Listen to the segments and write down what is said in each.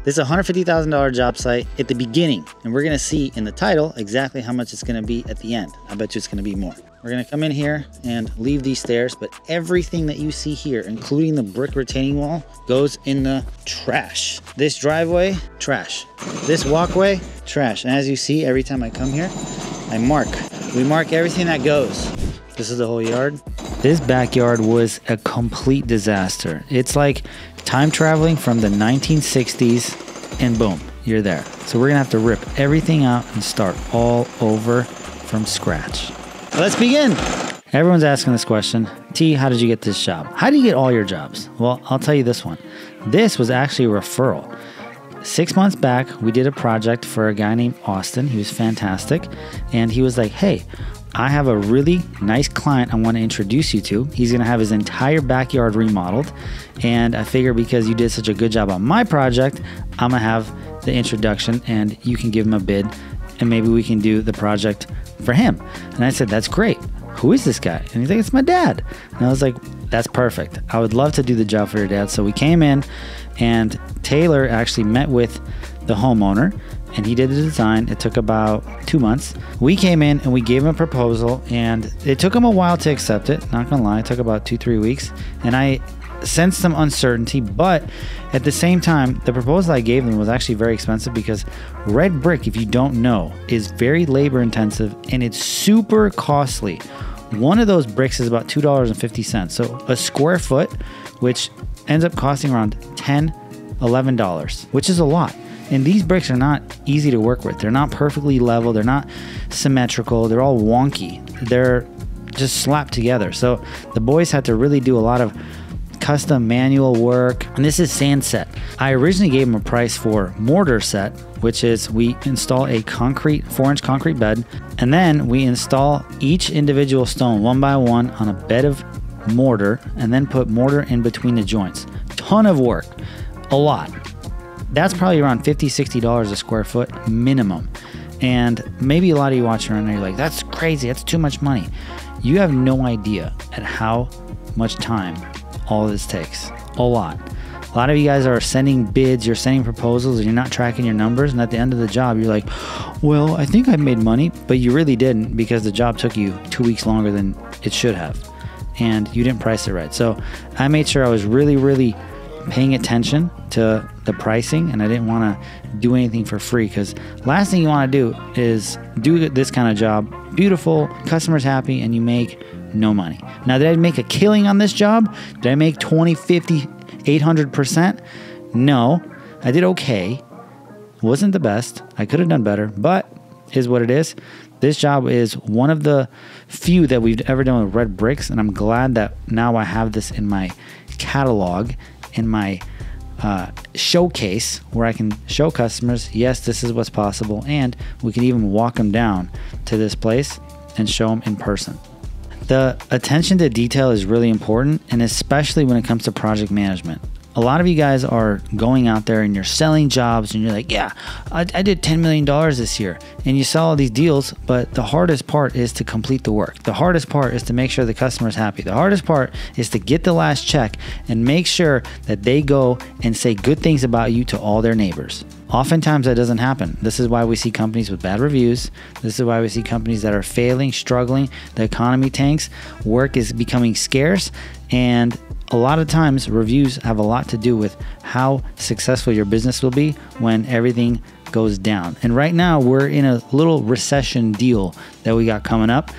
This is a $150,000 job site at the beginning, and we're gonna see in the title exactly how much it's gonna be at the end. I bet you it's gonna be more. We're gonna come in here and leave these stairs, but everything that you see here, including the brick retaining wall, goes in the trash. This driveway, trash. This walkway, trash. And as you see, every time I come here, we mark everything that goes. This is the whole yard. This backyard was a complete disaster. It's like time traveling from the 1960s and boom, you're there. So we're gonna have to rip everything out and start all over from scratch. Let's begin. Everyone's asking this question. T, how did you get this job? How do you get all your jobs? Well, I'll tell you this one. This was actually a referral. 6 months back, we did a project for a guy named Austin. He was fantastic. And he was like, hey, I have a really nice client I want to introduce you to. He's going to have his entire backyard remodeled. And I figure because you did such a good job on my project, I'm going to have the introduction and you can give him a bid and maybe we can do the project for him. And I said, that's great. Who is this guy? And he's like, it's my dad. And I was like, that's perfect. I would love to do the job for your dad. So we came in and Taylor actually met with the homeowner and he did the design. It took about 2 months. We came in and we gave him a proposal and it took him a while to accept it. Not gonna lie, it took about 2-3 weeks. And I sensed some uncertainty, but at the same time, the proposal I gave them was actually very expensive because red brick, if you don't know, is very labor intensive and it's super costly. One of those bricks is about $2.50. So a square foot, which ends up costing around $10, $11, which is a lot. And these bricks are not easy to work with. They're not perfectly level. They're not symmetrical. They're all wonky. They're just slapped together. So the boys had to really do a lot of custom manual work. And this is sand set. I originally gave them a price for mortar set, which is we install a 4-inch concrete bed, and then we install each individual stone one by one on a bed of mortar, and then put mortar in between the joints. Ton of work, a lot. That's probably around $50, $60 a square foot minimum. And maybe a lot of you watching right now, you're like, that's crazy, that's too much money. You have no idea at how much time all this takes. A lot. A lot of you guys are sending bids, you're sending proposals, and you're not tracking your numbers. And at the end of the job, you're like, well, I think I made money, but you really didn't because the job took you 2 weeks longer than it should have. And you didn't price it right. So I made sure I was really, really paying attention to the pricing, and I didn't want to do anything for free because last thing you want to do is do this kind of job, beautiful, customers happy, and you make no money. Now, did I make a killing on this job? Did I make 20, 50, 800%? No, I did okay. Wasn't the best. I could have done better, but is what it is. This job is one of the few that we've ever done with red bricks, and I'm glad that now I have this in my catalog, in my showcase, where I can show customers, yes, this is what's possible, and we can even walk them down to this place and show them in person. The attention to detail is really important, and especially when it comes to project management. A lot of you guys are going out there and you're selling jobs and you're like, yeah, I did $10 million this year. And you sell all these deals, but the hardest part is to complete the work. The hardest part is to make sure the customer's happy. The hardest part is to get the last check and make sure that they go and say good things about you to all their neighbors. Oftentimes that doesn't happen. This is why we see companies with bad reviews. This is why we see companies that are failing, struggling. The economy tanks. Work is becoming scarce, and a lot of times reviews have a lot to do with how successful your business will be when everything goes down. And right now we're in a little recession deal that we got coming up,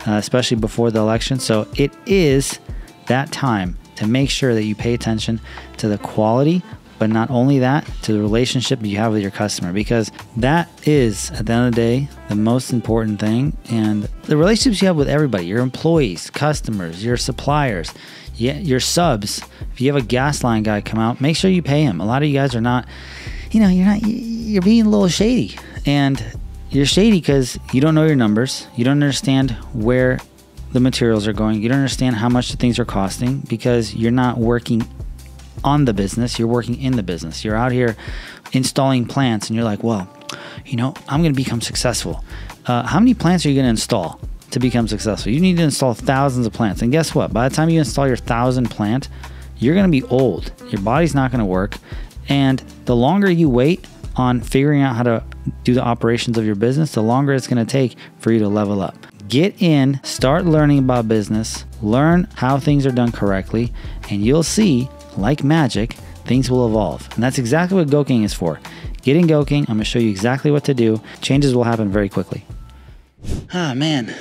especially before the election. So it is that time to make sure that you pay attention to the quality, but not only that, to the relationship you have with your customer, because that is, at the end of the day, the most important thing. And the relationships you have with everybody, your employees, customers, your suppliers, your subs. If you have a gas line guy come out, make sure you pay him. A lot of you guys are not, you're being a little shady. And you're shady because you don't know your numbers. You don't understand where the materials are going. You don't understand how much the things are costing because you're not working on the business, you're working in the business. You're out here installing plants and you're like, well, I'm going to become successful. How many plants are you going to install to become successful? You need to install thousands of plants. And guess what? By the time you install your 1,000th plant, you're going to be old. Your body's not going to work. And the longer you wait on figuring out how to do the operations of your business, the longer it's going to take for you to level up. Get in, start learning about business, learn how things are done correctly, and you'll see, like magic, things will evolve. And that's exactly what Goking is for. Get in Goking. I'm going to show you exactly what to do. Changes will happen very quickly. Ah, man.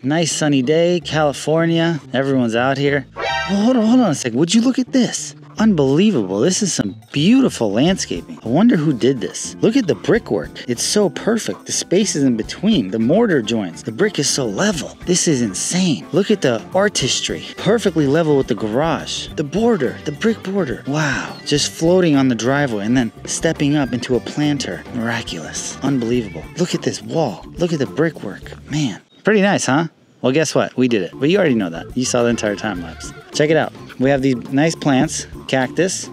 Nice sunny day, California. Everyone's out here. Oh, hold on a second. Would you look at this? Unbelievable. This is some beautiful landscaping. I wonder who did this. Look at the brickwork. It's so perfect. The spaces in between, the mortar joints, the brick is so level. This is insane. Look at the artistry. Perfectly level with the garage. The border, the brick border. Wow. Just floating on the driveway and then stepping up into a planter. Miraculous. Unbelievable. Look at this wall. Look at the brickwork. Man. Pretty nice, huh? Well, guess what? We did it. But you already know that. You saw the entire time lapse. Check it out. We have these nice plants, cactus.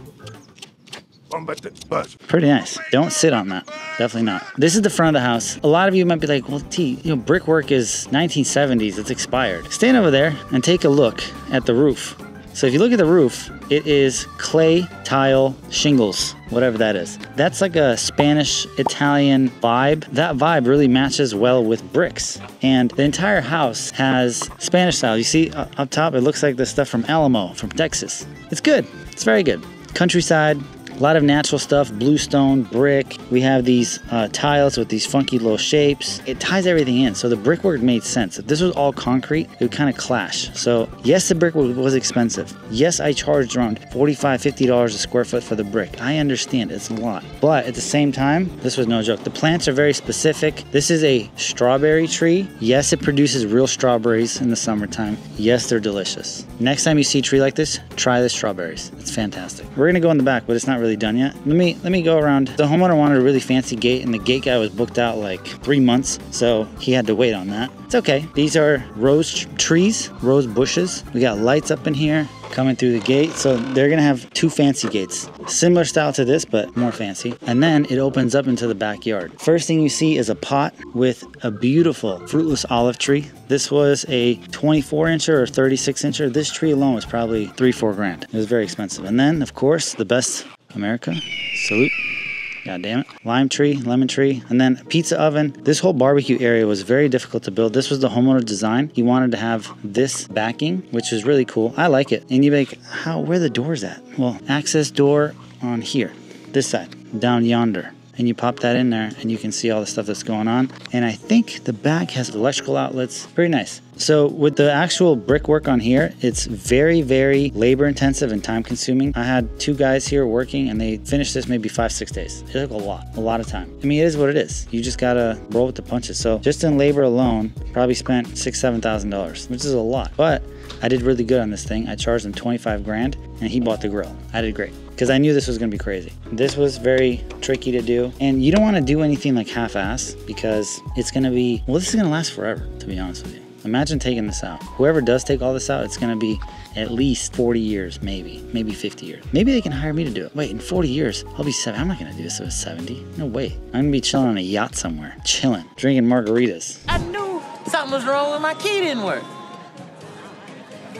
Pretty nice. Don't sit on that. Definitely not. This is the front of the house. A lot of you might be like, well, T, brickwork is 1970s. It's expired. Stand over there and take a look at the roof. So if you look at the roof, it is clay tile shingles, whatever that is. That's like a Spanish Italian vibe. That vibe really matches well with bricks. And the entire house has Spanish style. You see up top, it looks like the stuff from Alamo, from Texas. It's good. It's very good. Countryside. A lot of natural stuff, bluestone, brick. We have these tiles with these funky little shapes. It ties everything in, so the brickwork made sense. If this was all concrete, it would kind of clash. So yes, the brickwork was expensive. Yes, I charged around $45, $50 a square foot for the brick. I understand, it's a lot. But at the same time, this was no joke. The plants are very specific. This is a strawberry tree. Yes, it produces real strawberries in the summertime. Yes, they're delicious. Next time you see a tree like this, try the strawberries. It's fantastic. We're gonna go in the back, but it's not really done yet. Let me go around. The homeowner wanted a really fancy gate, and the gate guy was booked out like 3 months, so he had to wait on that. It's okay. These are rose trees, rose bushes. We got lights up in here coming through the gate, so they're gonna have 2 fancy gates, similar style to this but more fancy. And then it opens up into the backyard. First thing you see is a pot with a beautiful fruitless olive tree. This was a 24-incher or 36-incher. This tree alone was probably $3-4 grand. It was very expensive. And then of course the best, America, salute. God damn it. Lime tree, lemon tree, and then pizza oven. This whole barbecue area was very difficult to build. This was the homeowner design. He wanted to have this backing, which is really cool. I like it. And you'd be like, where are the doors at? Well, access door on here, this side, down yonder. And you pop that in there and you can see all the stuff that's going on. And I think the back has electrical outlets. Very nice. So with the actual brickwork on here, it's very, very labor intensive and time consuming. I had 2 guys here working and they finished this maybe 5-6 days. It took a lot of time. I mean, it is what it is. You just gotta roll with the punches. So just in labor alone, probably spent $6,000, $7,000, which is a lot. But I did really good on this thing. I charged him 25 grand and he bought the grill. I did great because I knew this was gonna be crazy. This was very tricky to do. And you don't wanna do anything like half-ass because it's gonna be, well, this is gonna last forever, to be honest with you. Imagine taking this out. Whoever does take all this out, it's gonna be at least 40 years, maybe 50 years. Maybe they can hire me to do it. Wait, in 40 years, I'll be 70. I'm not gonna do this at 70. No way. I'm gonna be chilling on a yacht somewhere, chilling, drinking margaritas. I knew something was wrong when my key didn't work.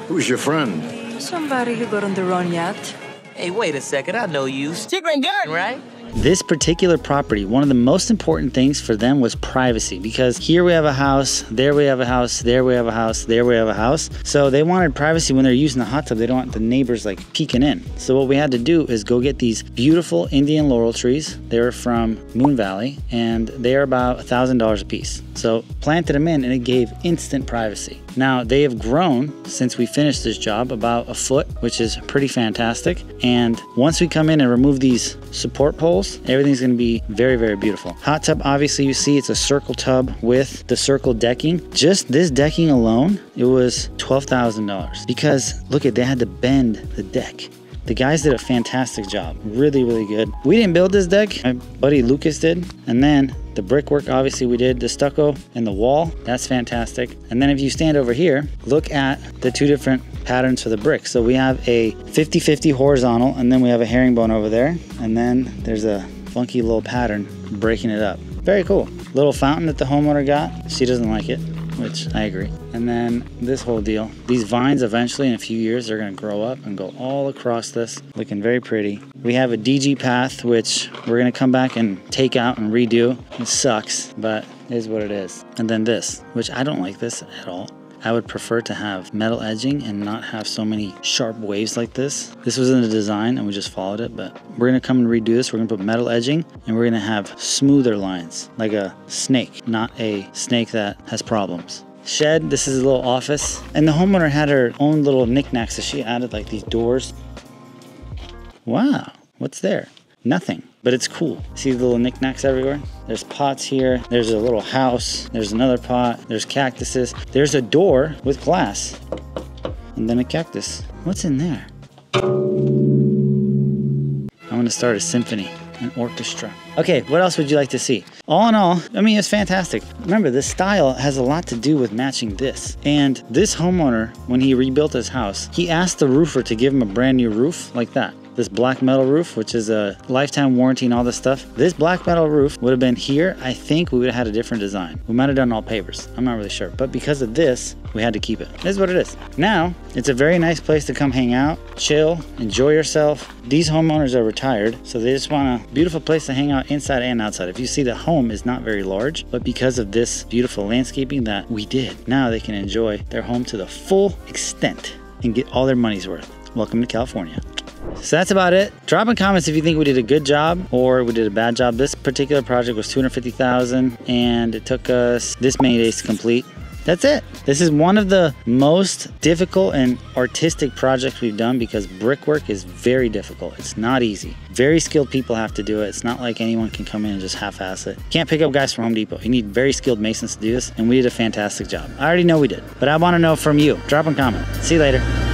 Who's your friend? Somebody who got on the wrong yacht. Hey, wait a second, I know you. Tigran, right? This particular property, one of the most important things for them was privacy, because here we have a house, there we have a house, there we have a house, there we have a house. So they wanted privacy when they're using the hot tub. They don't want the neighbors like peeking in. So what we had to do is go get these beautiful Indian laurel trees. They were from Moon Valley and they are about $1,000 a piece. So planted them in and it gave instant privacy. Now they have grown since we finished this job about a foot, which is pretty fantastic. And once we come in and remove these support poles, everything's gonna be very, very beautiful. Hot tub, obviously you see it's a circle tub with the circle decking. Just this decking alone, it was $12,000 because look they had to bend the deck. The guys did a fantastic job, really, really good. We didn't build this deck, my buddy Lucas did. And then the brickwork, obviously we did. The stucco and the wall, that's fantastic. And then if you stand over here, look at the 2 different patterns for the brick. So we have a 50-50 horizontal, and then we have a herringbone over there. And then there's a funky little pattern breaking it up. Very cool. Little fountain that the homeowner got. She doesn't like it. which I agree. And then this whole deal. These vines eventually in a few years are going to grow up and go all across this, looking very pretty. We have a DG path, which we're going to come back and take out and redo. It sucks, but it is what it is. And then this, which I don't like this at all. I would prefer to have metal edging and not have so many sharp waves like this. This was in the design and we just followed it, but we're gonna come and redo this. We're gonna put metal edging and we're gonna have smoother lines, like a snake, not a snake that has problems. Shed, this is a little office. And the homeowner had her own little knickknacks that she added, like these doors. Wow, what's there? Nothing, but it's cool. See the little knickknacks everywhere? There's pots here. There's a little house. There's another pot. There's cactuses. There's a door with glass. And then a cactus. What's in there? I'm gonna start a symphony, an orchestra. Okay, what else would you like to see? All in all, I mean, it's fantastic. Remember, this style has a lot to do with matching this. And this homeowner, when he rebuilt his house, he asked the roofer to give him a brand new roof like that. This black metal roof, which is a lifetime warranty and all this stuff. This black metal roof would have been here. I think we would have had a different design. We might have done all pavers. I'm not really sure. But because of this, we had to keep it. This is what it is. Now, it's a very nice place to come hang out, chill, enjoy yourself. These homeowners are retired, so they just want a beautiful place to hang out inside and outside. If you see, the home is not very large, but because of this beautiful landscaping that we did, now they can enjoy their home to the full extent and get all their money's worth. Welcome to California. So that's about it. Drop in comments if you think we did a good job or we did a bad job. This particular project was $250,000 and it took us this many days to complete. That's it. This is one of the most difficult and artistic projects we've done because brickwork is very difficult. It's not easy. Very skilled people have to do it. It's not like anyone can come in and just half-ass it. You can't pick up guys from Home Depot. You need very skilled masons to do this, and we did a fantastic job. I already know we did, but I want to know from you. Drop a comment. See you later.